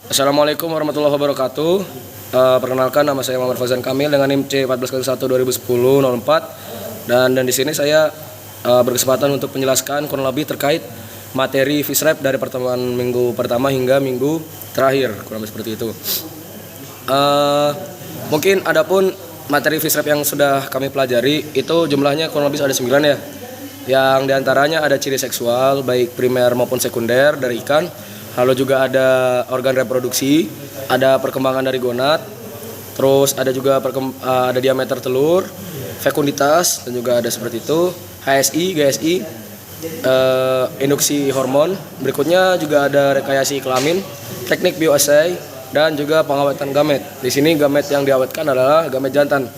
Assalamualaikum warahmatullahi wabarakatuh. Perkenalkan, nama saya Muhammad Fauzan Kamil dengan NIM C1401-2010-04 dan di sini saya berkesempatan untuk menjelaskan kurang lebih terkait materi FISREP dari pertemuan minggu pertama hingga minggu terakhir, kurang lebih seperti itu. Mungkin adapun materi FISREP yang sudah kami pelajari itu jumlahnya kurang lebih ada 9 ya. Yang diantaranya ada ciri seksual baik primer maupun sekunder dari ikan. Lalu juga ada organ reproduksi, ada perkembangan dari gonad, terus ada juga ada diameter telur, fekunditas dan juga ada seperti itu, HSI, GSI, induksi hormon. Berikutnya juga ada rekayasa kelamin, teknik bioassay dan juga pengawetan gamet. Di sini gamet yang diawetkan adalah gamet jantan.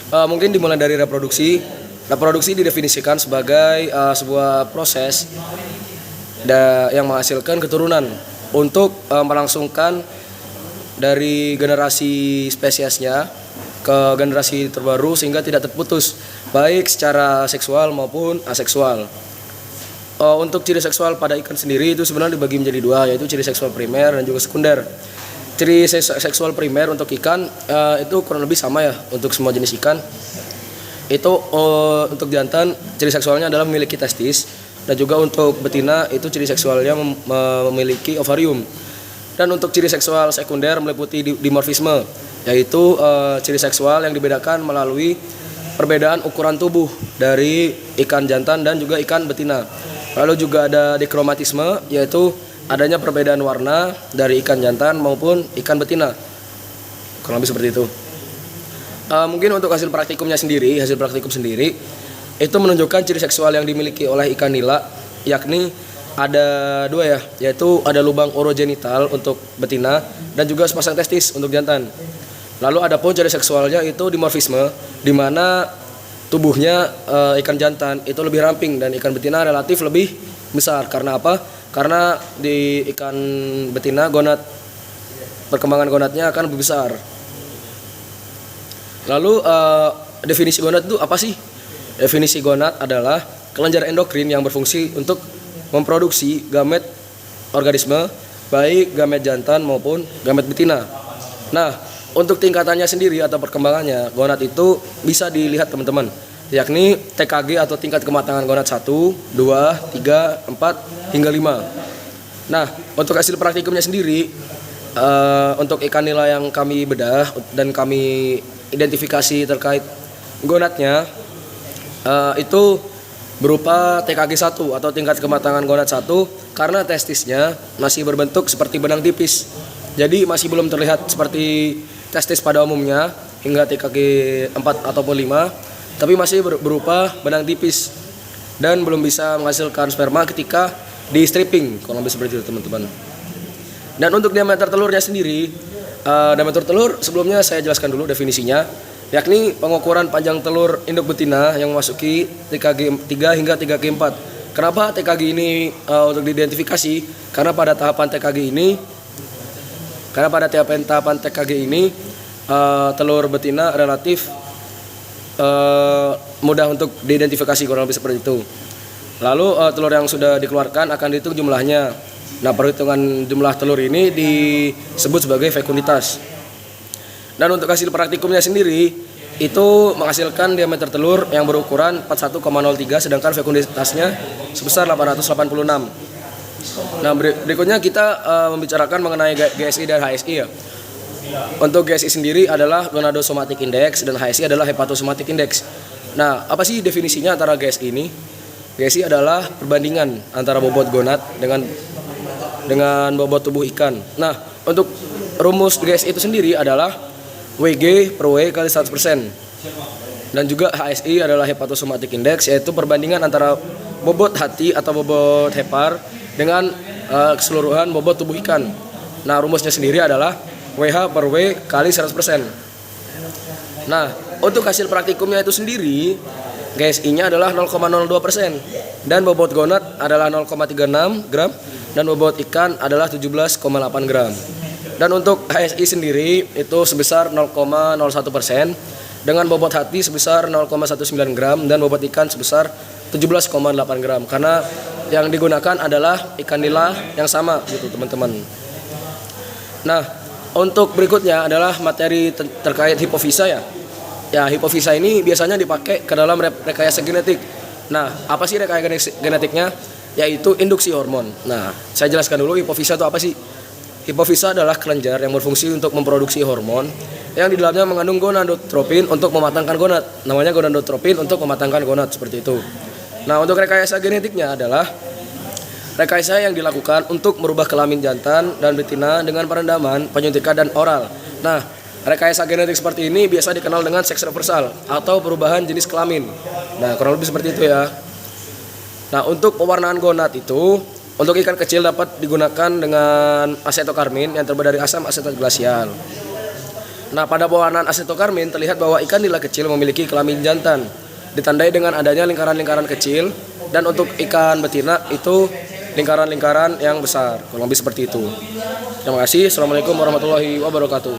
Mungkin dimulai dari reproduksi. Reproduksi didefinisikan sebagai sebuah proses yang menghasilkan keturunan untuk melangsungkan dari generasi spesiesnya ke generasi terbaru sehingga tidak terputus baik secara seksual maupun aseksual. Untuk ciri seksual pada ikan sendiri itu sebenarnya dibagi menjadi dua, yaitu ciri seksual primer dan juga sekunder. Ciri seksual primer untuk ikan itu kurang lebih sama ya untuk semua jenis ikan. Itu untuk jantan ciri seksualnya adalah memiliki testis. Dan juga untuk betina itu ciri seksualnya memiliki ovarium. Dan untuk ciri seksual sekunder meliputi dimorfisme, yaitu ciri seksual yang dibedakan melalui perbedaan ukuran tubuh dari ikan jantan dan juga ikan betina. Lalu juga ada dikromatisme, yaitu adanya perbedaan warna dari ikan jantan maupun ikan betina. Kurang lebih seperti itu. Mungkin untuk hasil praktikum sendiri itu menunjukkan ciri seksual yang dimiliki oleh ikan nila, yakni ada dua ya, yaitu ada lubang urogenital untuk betina dan juga sepasang testis untuk jantan. Lalu ada pun ciri seksualnya itu dimorfisme, di mana tubuhnya ikan jantan itu lebih ramping dan ikan betina relatif lebih besar. Karena apa? Karena di ikan betina perkembangan gonadnya akan lebih besar. Lalu definisi gonad itu apa sih? Definisi gonad adalah kelenjar endokrin yang berfungsi untuk memproduksi gamet organisme, baik gamet jantan maupun gamet betina. Nah, untuk tingkatannya sendiri atau perkembangannya, gonad itu bisa dilihat teman-teman, yakni TKG atau tingkat kematangan gonad 1, 2, 3, 4, hingga 5. Nah, untuk hasil praktikumnya sendiri, untuk ikan nila yang kami bedah dan kami identifikasi terkait gonadnya, itu berupa TKG 1 atau tingkat kematangan gonad 1 karena testisnya masih berbentuk seperti benang tipis. Jadi masih belum terlihat seperti testis pada umumnya hingga TKG 4 ataupun 5, tapi masih berupa benang tipis dan belum bisa menghasilkan sperma ketika di stripping. Kurang lebih seperti itu teman-teman. Dan untuk diameter telurnya sendiri, diameter telur sebelumnya saya jelaskan dulu definisinya, yakni pengukuran panjang telur induk betina yang memasuki TKG 3 hingga TKG 4. Kenapa TKG ini untuk diidentifikasi? Karena pada tahapan TKG ini telur betina relatif mudah untuk diidentifikasi, kurang lebih seperti itu. Lalu telur yang sudah dikeluarkan akan dihitung jumlahnya. Nah, perhitungan jumlah telur ini disebut sebagai fekunditas. Dan untuk hasil praktikumnya sendiri itu menghasilkan diameter telur yang berukuran 41,03 sedangkan fekunditasnya sebesar 886. Nah, berikutnya kita membicarakan mengenai GSI dan HSI ya. Untuk GSI sendiri adalah gonadosomatic index dan HSI adalah hepatosomatic index. Nah, apa sih definisinya antara GSI ini? GSI adalah perbandingan antara bobot gonad dengan bobot tubuh ikan. Nah, untuk rumus GSI itu sendiri adalah WG per W kali 100%. Dan juga HSI adalah hepatosomatic index, yaitu perbandingan antara bobot hati atau bobot hepar dengan keseluruhan bobot tubuh ikan. Nah, rumusnya sendiri adalah WH per W kali 100%. Nah, untuk hasil praktikumnya itu sendiri, GSI-nya adalah 0,02% dan bobot gonad adalah 0,36 gram dan bobot ikan adalah 17,8 gram. Dan untuk HSI sendiri itu sebesar 0,01% dengan bobot hati sebesar 0,19 gram dan bobot ikan sebesar 17,8 gram. Karena yang digunakan adalah ikan nila yang sama gitu teman-teman. Nah, untuk berikutnya adalah materi terkait hipofisa ya. Ya, hipofisa ini biasanya dipakai ke dalam rekayasa genetik. Nah, apa sih rekayasa genetiknya? Yaitu induksi hormon. Nah, saya jelaskan dulu hipofisa itu apa sih? Hipofisa adalah kelenjar yang berfungsi untuk memproduksi hormon yang di dalamnya mengandung gonadotropin untuk mematangkan gonad. Namanya gonadotropin untuk mematangkan gonad seperti itu. Nah, untuk rekayasa genetiknya adalah rekayasa yang dilakukan untuk merubah kelamin jantan dan betina dengan perendaman, penyuntikan, dan oral. Nah, rekayasa genetik seperti ini biasa dikenal dengan seks reversal atau perubahan jenis kelamin. Nah, kurang lebih seperti itu ya. Nah, untuk pewarnaan gonad itu, untuk ikan kecil dapat digunakan dengan asetokarmin yang terbuat dari asam asetat glasial. Nah, pada pewarnaan asetokarmin terlihat bahwa ikan nila kecil memiliki kelamin jantan, ditandai dengan adanya lingkaran-lingkaran kecil, dan untuk ikan betina itu lingkaran-lingkaran yang besar. Kurang lebih seperti itu. Terima kasih. Assalamualaikum warahmatullahi wabarakatuh.